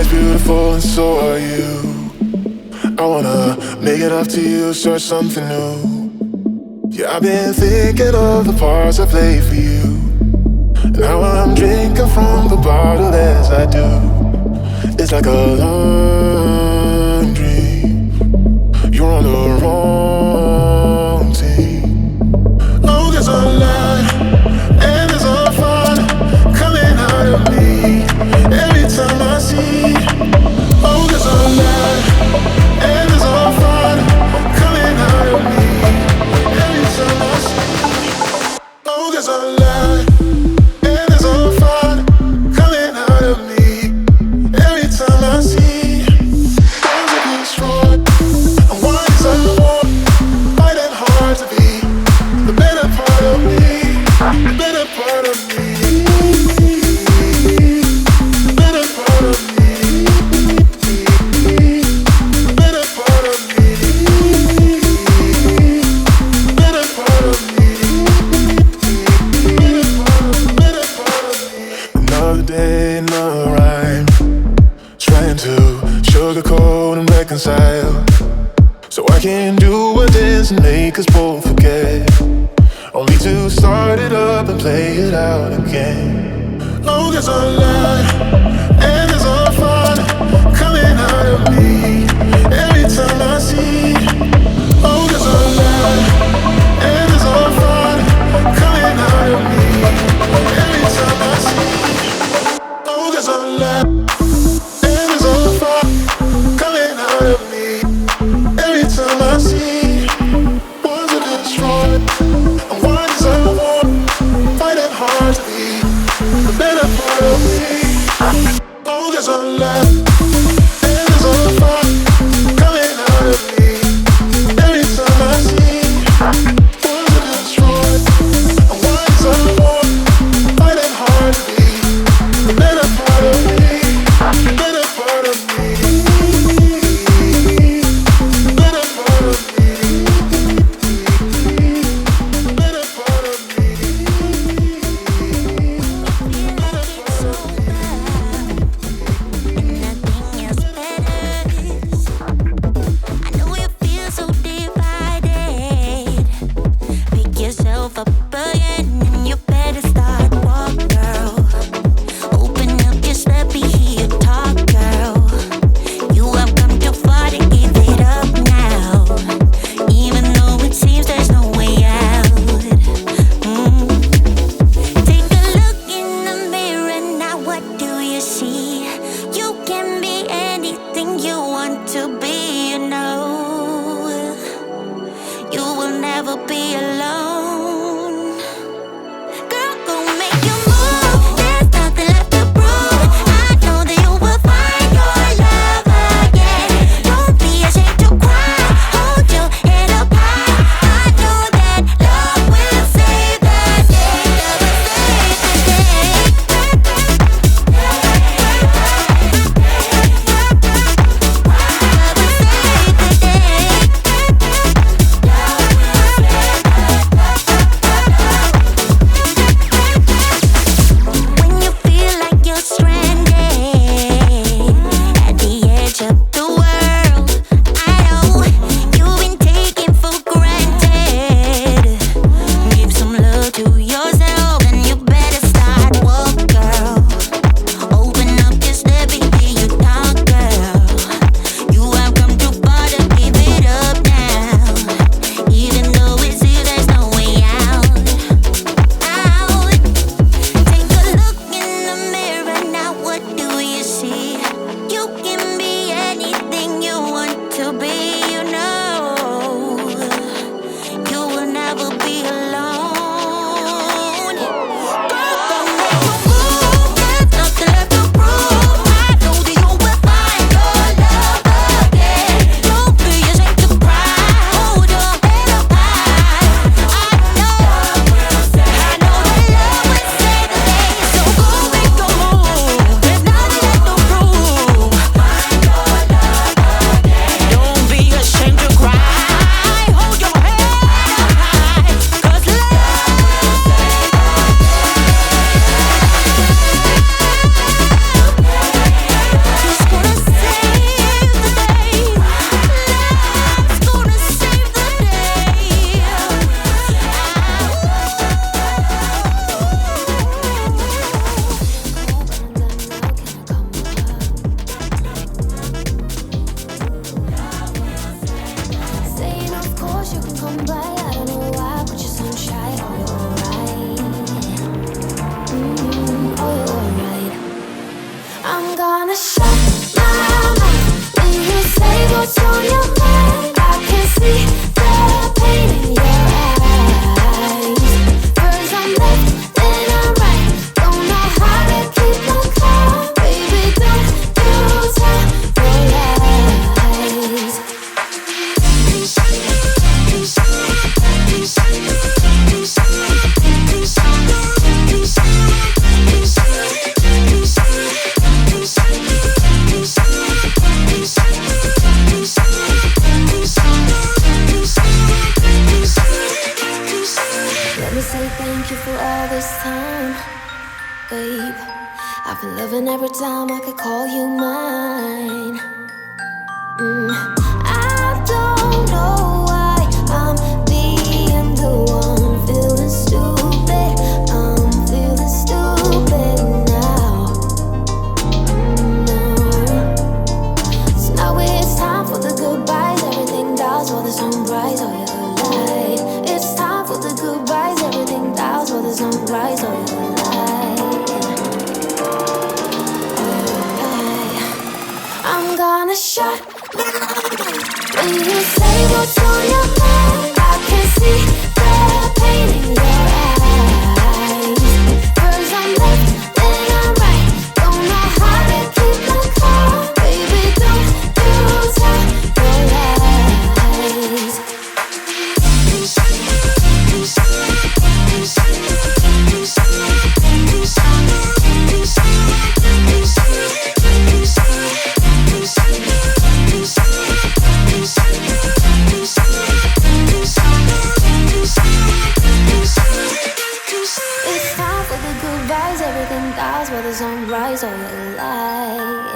beautiful and so are you. I wanna make it up to you, start something new. Yeah, I've been thinking of the parts I played for you. Now I'm drinking from the bottle as I do. It's like a long dream. You're on the wrong team. Oh, there's a light and there's a fun coming out of me every time I see. Oh, there's a light and there's a fun coming out of me every time I see. Oh, there's a light and there's a fun coming out of me every time I see. Wants to be strong and why is I want fighting hard to be the better part of me, the better part of me, the better part of me, the better part of me, the better part of me, the better part of me. Another day, another rhyme, trying to sugarcoat and reconcile, so I can do a dance and make us both forget, only to start it up and play it out again. Oh, there's a light and there's a fun coming out of me every time I see. Oh, there's a light and there's a fun coming out of me every time I see. Oh, there's a light and there's a fun coming out of me every time I see. Wants to destroy and why does I want fighting hard to be the better part of me. Oh, there's a light and there's a fun coming out of me every time I see. Wants to destroy and why does I want fighting hard to be the better part of me, the better part of me, the better part of me, the better part of me, the better part of me. Yourself up again, and you better start walk, girl. Open gonna shut my mouth when you say what's on your mind. I can see the pain in your eyes. First I'm left, then I'm right. Don't know how to keep my calm. Baby, don't you tell your lies. Let me say thank you for all this time, babe. I've been loving every time I could call you mine. I don't know why I'm being the one feeling stupid. I'm feeling stupid now. So now it's time for the goodbyes. Everything dies for the sunrise. Oh, you're light. It's time for the goodbyes. Everything dies for the sunrise. Oh, you're light. Oh, you're light. I'm gonna shut when you say what's on your mind. I can see the pain in your eyes. First I'm left, then I'm right. Don't know how to keep my calm. Baby, don't you tell your lies. It's time for the goodbyes. Everything dies while the sun rises. Oh, you lie.